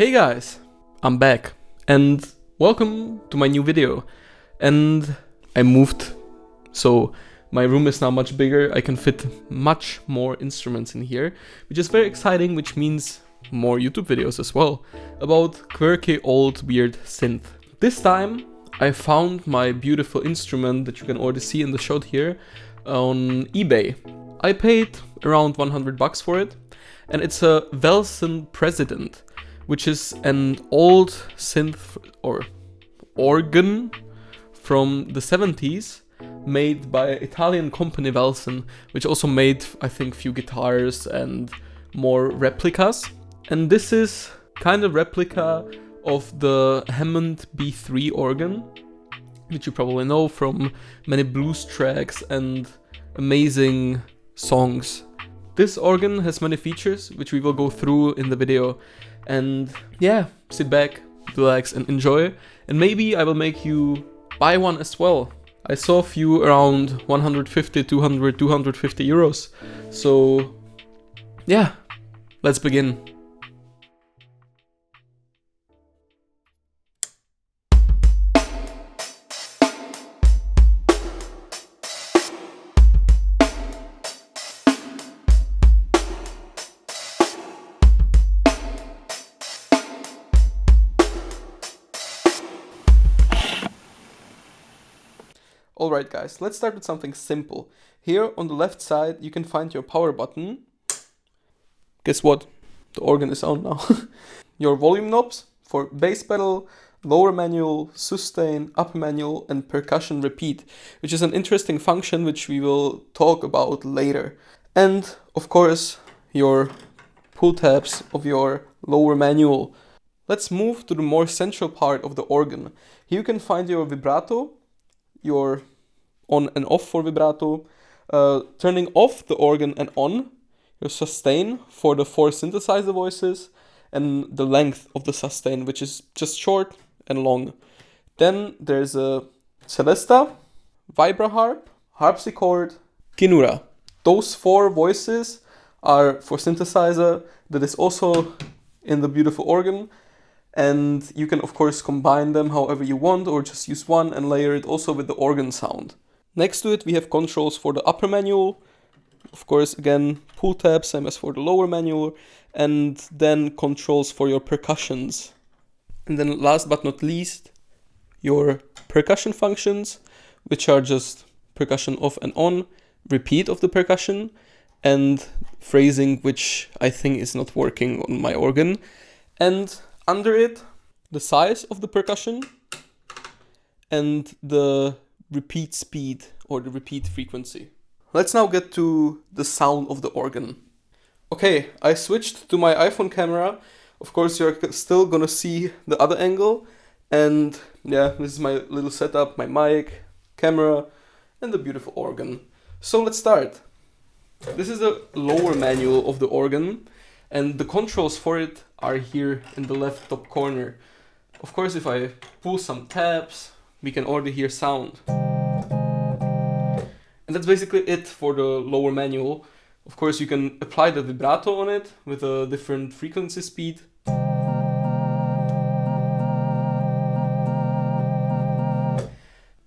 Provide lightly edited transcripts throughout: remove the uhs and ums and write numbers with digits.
Hey guys, I'm back and welcome to my new video. And I moved, so my room is now much bigger. I can fit much more instruments in here, which is very exciting, which means more YouTube videos as well about quirky old weird synth. This time I found my beautiful instrument that you can already see in the shot here on eBay. I paid around 100 bucks for it, and it's a WELSON President, which is an old synth or organ from the 70's made by an Italian company WELSON, which also made, I think, few guitars and more replicas. And this is kind of replica of the Hammond B3 organ, which you probably know from many blues tracks and amazing songs. This organ has many features, which we will go through in the video. And yeah, sit back, relax and enjoy. And maybe I will make you buy one as well. I saw a few around 150, 200, 250 euros. So yeah, let's begin. Alright guys, let's start with something simple. Here on the left side you can find your power button. Guess what? The organ is on now. Your volume knobs for bass pedal, lower manual, sustain, upper manual and percussion repeat, which is an interesting function which we will talk about later. And of course your pull tabs of your lower manual. Let's move to the more central part of the organ. Here you can find your vibrato, your on and off for vibrato, turning off the organ and on, your sustain for the 4 synthesizer voices, and the length of the sustain, which is just short and long. Then there's a celesta, vibraharp, harpsichord, kinura. Those 4 voices are for synthesizer that is also in the beautiful organ. And you can of course combine them however you want, or just use one and layer it also with the organ sound. Next to it we have controls for the upper manual, of course again pull tabs same as for the lower manual, and then controls for your percussions. And then last but not least, your percussion functions, which are just percussion off and on, repeat of the percussion, and phrasing, which I think is not working on my organ. And under it, the size of the percussion and the repeat speed or the repeat frequency. Let's now get to the sound of the organ. Okay, I switched to my iPhone camera. Of course, you're still gonna see the other angle. And yeah, this is my little setup, my mic, camera, and the beautiful organ. So let's start. This is the lower manual of the organ. And the controls for it are here in the left top corner. Of course, if I pull some tabs, we can already hear sound. And that's basically it for the lower manual. Of course, you can apply the vibrato on it with a different frequency speed.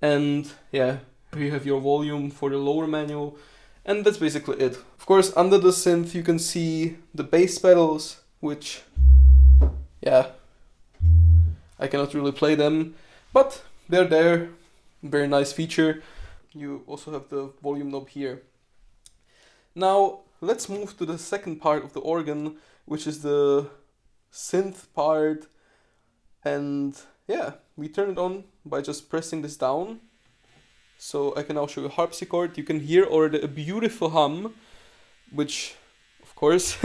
And yeah, you have your volume for the lower manual. And that's basically it. Of course, under the synth you can see the bass pedals, which, yeah, I cannot really play them, but they're there. Very nice feature. You also have the volume knob here. Now, let's move to the second part of the organ, which is the synth part. And yeah, we turn it on by just pressing this down. So I can now show you a harpsichord. You can hear already a beautiful hum, which, of course,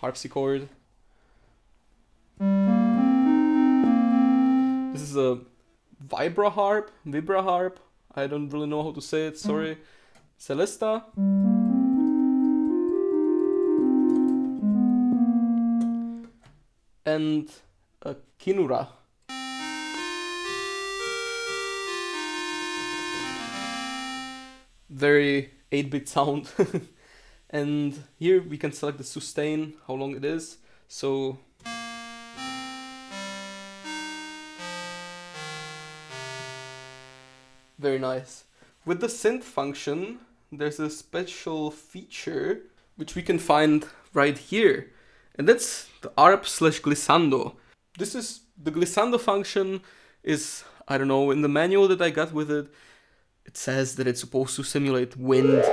harpsichord. This is a vibraharp. I don't really know how to say it, sorry. Celesta. And a kinura. very 8-bit sound. And here we can select the sustain, how long it is. So very nice. With the synth function, there's a special feature which we can find right here. And that's the arp/glissando. This is the glissando function is, I don't know, in the manual that I got with it, it says that it's supposed to simulate wind.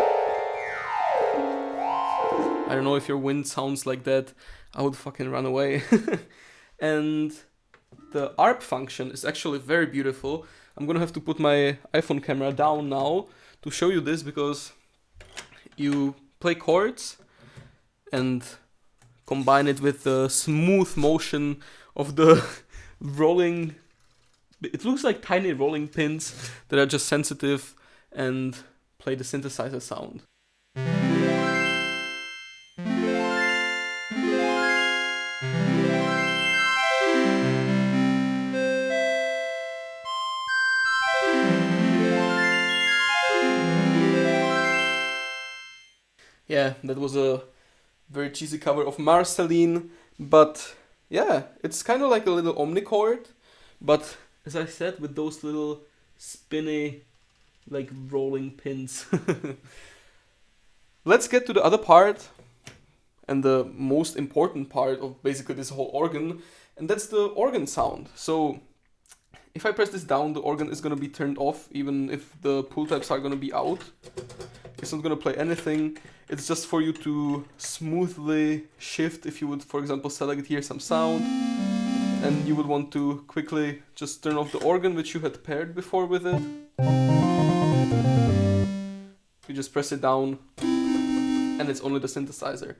I don't know if your wind sounds like that. I would fucking run away. And the ARP function is actually very beautiful. I'm gonna have to put my iPhone camera down now to show you this, because you play chords and combine it with the smooth motion of the rolling. It looks like tiny rolling pins that are just sensitive and play the synthesizer sound. Yeah, that was a very cheesy cover of Marceline, but yeah, it's kind of like a little omnichord, but as I said, with those little spinny, like rolling pins. Let's get to the other part, and the most important part of basically this whole organ, and that's the organ sound. So if I press this down, the organ is gonna be turned off, even if the pull tabs are gonna be out. It's not gonna play anything. It's just for you to smoothly shift. If you would, for example, select here some sound, and you would want to quickly just turn off the organ which you had paired before with it. You just press it down, and it's only the synthesizer.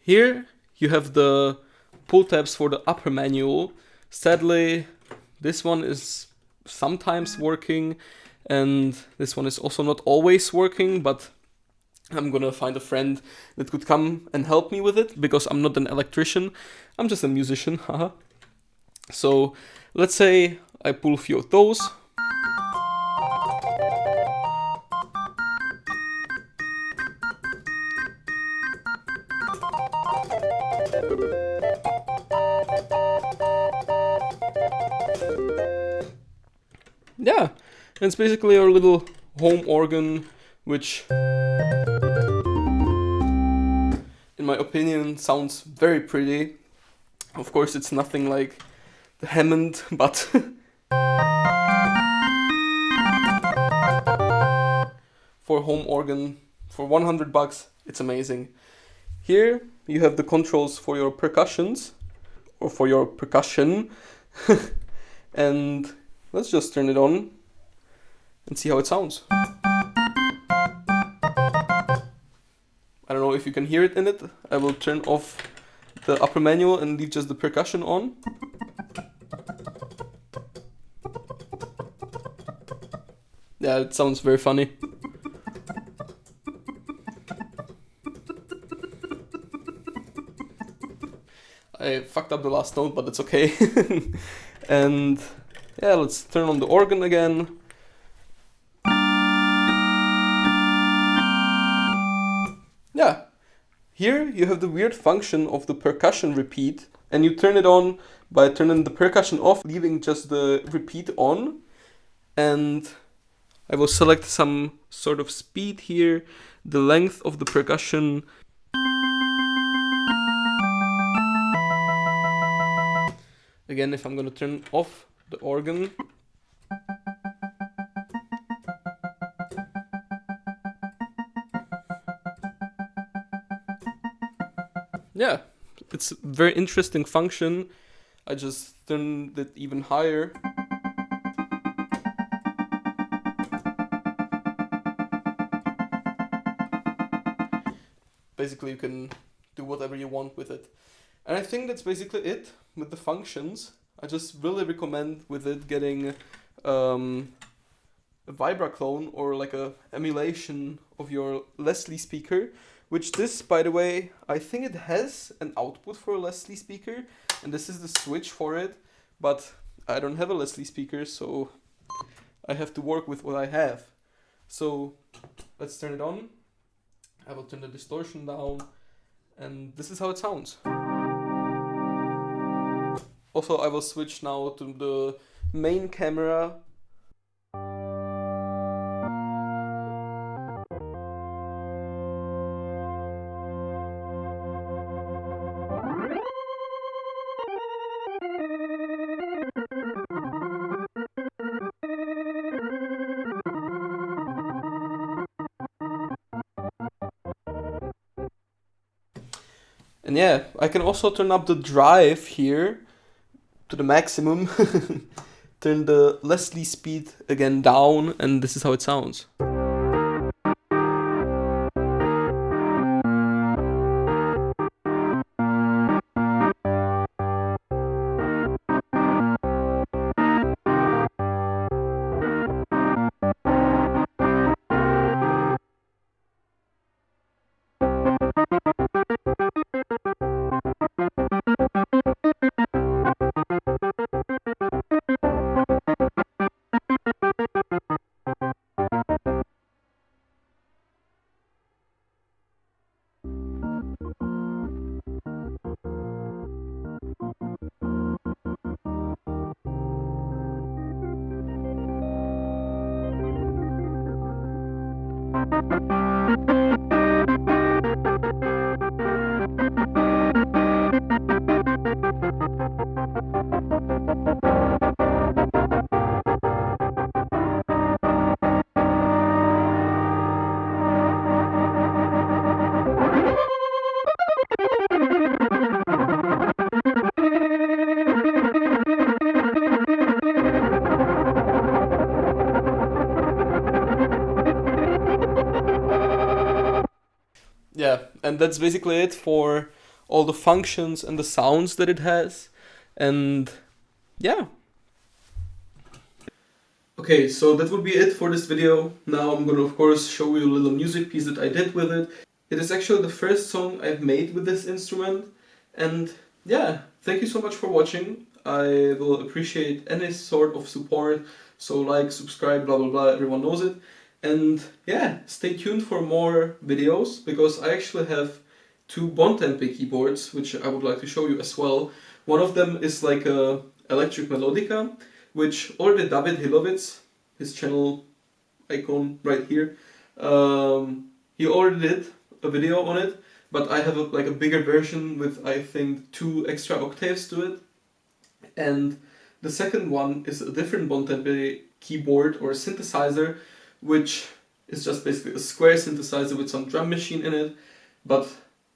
Here you have the pull tabs for the upper manual. Sadly, this one is sometimes working, and this one is also not always working, but I'm gonna find a friend that could come and help me with it, because I'm not an electrician, I'm just a musician, haha. So let's say I pull a few of those. Yeah, it's basically our little home organ, which in my opinion sounds very pretty. Of course, it's nothing like the Hammond, but for home organ, for 100 bucks, it's amazing. Here you have the controls for your percussions, or for your percussion. And let's just turn it on and see how it sounds. I don't know if you can hear it in it. I will turn off the upper manual and leave just the percussion on. Yeah, it sounds very funny. I fucked up the last note, but it's okay. And yeah, let's turn on the organ again. Yeah, here you have the weird function of the percussion repeat, and you turn it on by turning the percussion off, leaving just the repeat on. And I will select some sort of speed here, the length of the percussion. Again, if I'm gonna turn off the organ. Yeah, it's a very interesting function. I just turned it even higher. Basically, you can do whatever you want with it. And I think that's basically it with the functions. I just really recommend with it getting a Vibra clone, or like a emulation of your Leslie speaker, which this, by the way, I think it has an output for a Leslie speaker, and this is the switch for it, but I don't have a Leslie speaker, so I have to work with what I have. So let's turn it on. I will turn the distortion down, and this is how it sounds. Also, I will switch now to the main camera. And yeah, I can also turn up the drive here to the maximum. Turn the Leslie speed again down, and this is how it sounds. Yeah, and that's basically it for all the functions and the sounds that it has. And yeah. Okay, so that would be it for this video. Now I'm gonna of course show you a little music piece that I did with it. It is actually the first song I've made with this instrument. And yeah, thank you so much for watching. I will appreciate any sort of support. So like, subscribe, blah blah blah, everyone knows it. And yeah, stay tuned for more videos, because I actually have two Bontempi keyboards, which I would like to show you as well. One of them is like a electric melodica, which already David Hilovitz, his channel icon right here, he already did a video on it, but I have like a bigger version with, I think, 2 extra octaves to it. And the second one is a different Bontempi keyboard or synthesizer, which is just basically a square synthesizer with some drum machine in it, but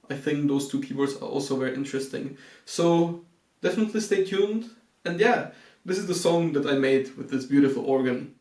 I think those 2 keyboards are also very interesting. So definitely stay tuned, and yeah, this is the song that I made with this beautiful organ.